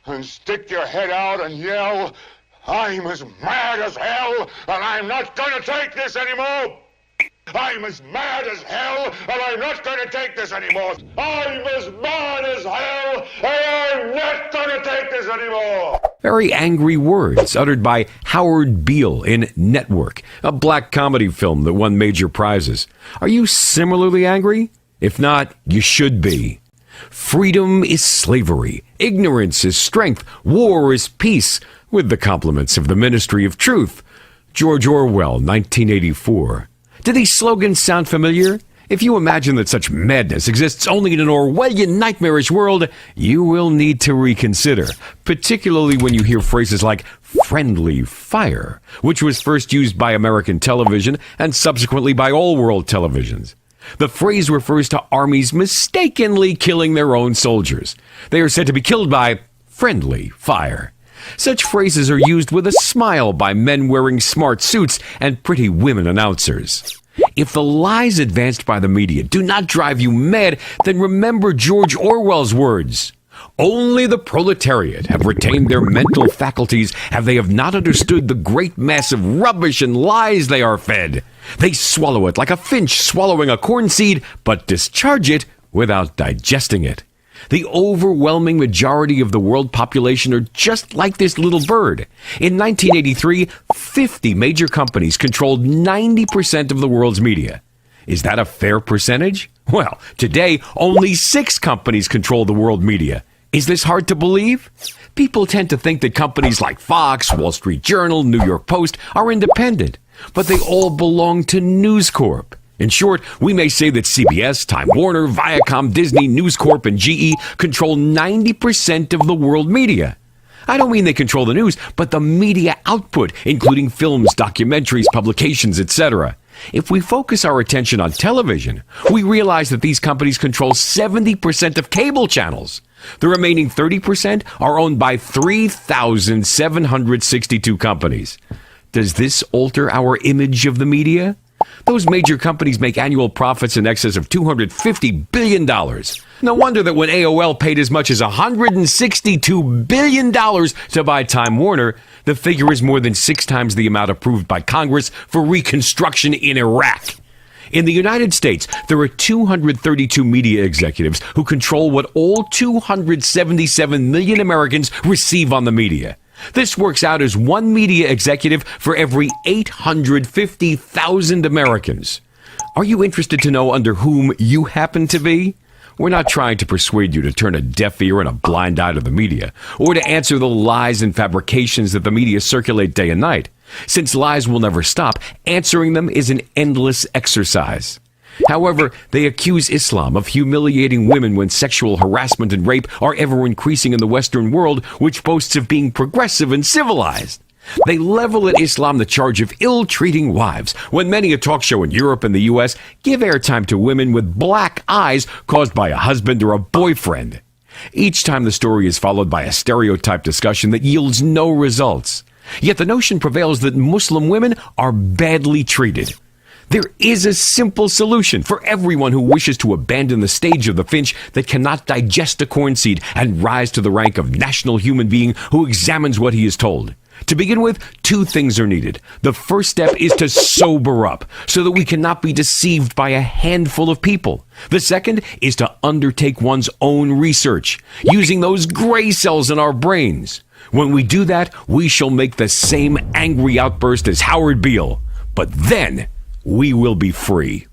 and stick your head out and yell, I'm as mad as hell, and I'm not gonna take this anymore! I'm as mad as hell, and I'm not gonna take this anymore! I'm as mad as hell, and I'm not gonna take this anymore! Very angry words uttered by Howard Beale in Network, a black comedy film that won major prizes. Are you similarly angry? If not, you should be. Freedom is slavery. Ignorance is strength. War is peace. With the compliments of the Ministry of Truth. George Orwell, 1984. Do these slogans sound familiar? If you imagine that such madness exists only in an Orwellian nightmarish world, you will need to reconsider, particularly when you hear phrases like friendly fire, which was first used by American television and subsequently by all world televisions. The phrase refers to armies mistakenly killing their own soldiers. They are said to be killed by friendly fire. Such phrases are used with a smile by men wearing smart suits and pretty women announcers. If the lies advanced by the media do not drive you mad, then remember George Orwell's words. Only the proletariat have retained their mental faculties, and they have not understood the great mass of rubbish and lies they are fed. They swallow it like a finch swallowing a corn seed, but discharge it without digesting it. The overwhelming majority of the world population are just like this little bird. In 1983, 50 major companies controlled 90% of the world's media. Is that a fair percentage? Well, today, only 6 companies control the world media. Is this hard to believe? People tend to think that companies like Fox, Wall Street Journal, New York Post are independent, but they all belong to News Corp. In short, we may say that CBS, Time Warner, Viacom, Disney, News Corp, and GE control 90% of the world media. I don't mean they control the news, but the media output, including films, documentaries, publications, etc. If we focus our attention on television, we realize that these companies control 70% of cable channels. The remaining 30% are owned by 3,762 companies. Does this alter our image of the media? Those major companies make annual profits in excess of $250 billion. No wonder that when AOL paid as much as $162 billion to buy Time Warner, the figure is more than 6 times the amount approved by Congress for reconstruction in Iraq. In the United States, there are 232 media executives who control what all 277 million Americans receive on the media. This works out as 1 media executive for every 850,000 Americans. Are you interested to know under whom you happen to be? We're not trying to persuade you to turn a deaf ear and a blind eye to the media, or to answer the lies and fabrications that the media circulate day and night. Since lies will never stop, answering them is an endless exercise. However, they accuse Islam of humiliating women when sexual harassment and rape are ever increasing in the Western world, which boasts of being progressive and civilized. They level at Islam the charge of ill-treating wives, when many a talk show in Europe and the U.S. give airtime to women with black eyes caused by a husband or a boyfriend. Each time the story is followed by a stereotype discussion that yields no results. Yet the notion prevails that Muslim women are badly treated. There is a simple solution for everyone who wishes to abandon the stage of the finch that cannot digest a corn seed and rise to the rank of national human being who examines what he is told. To begin with, 2 things are needed. The first step is to sober up so that we cannot be deceived by a handful of people. The second is to undertake one's own research, using those gray cells in our brains. When we do that, we shall make the same angry outburst as Howard Beale. But then, we will be free.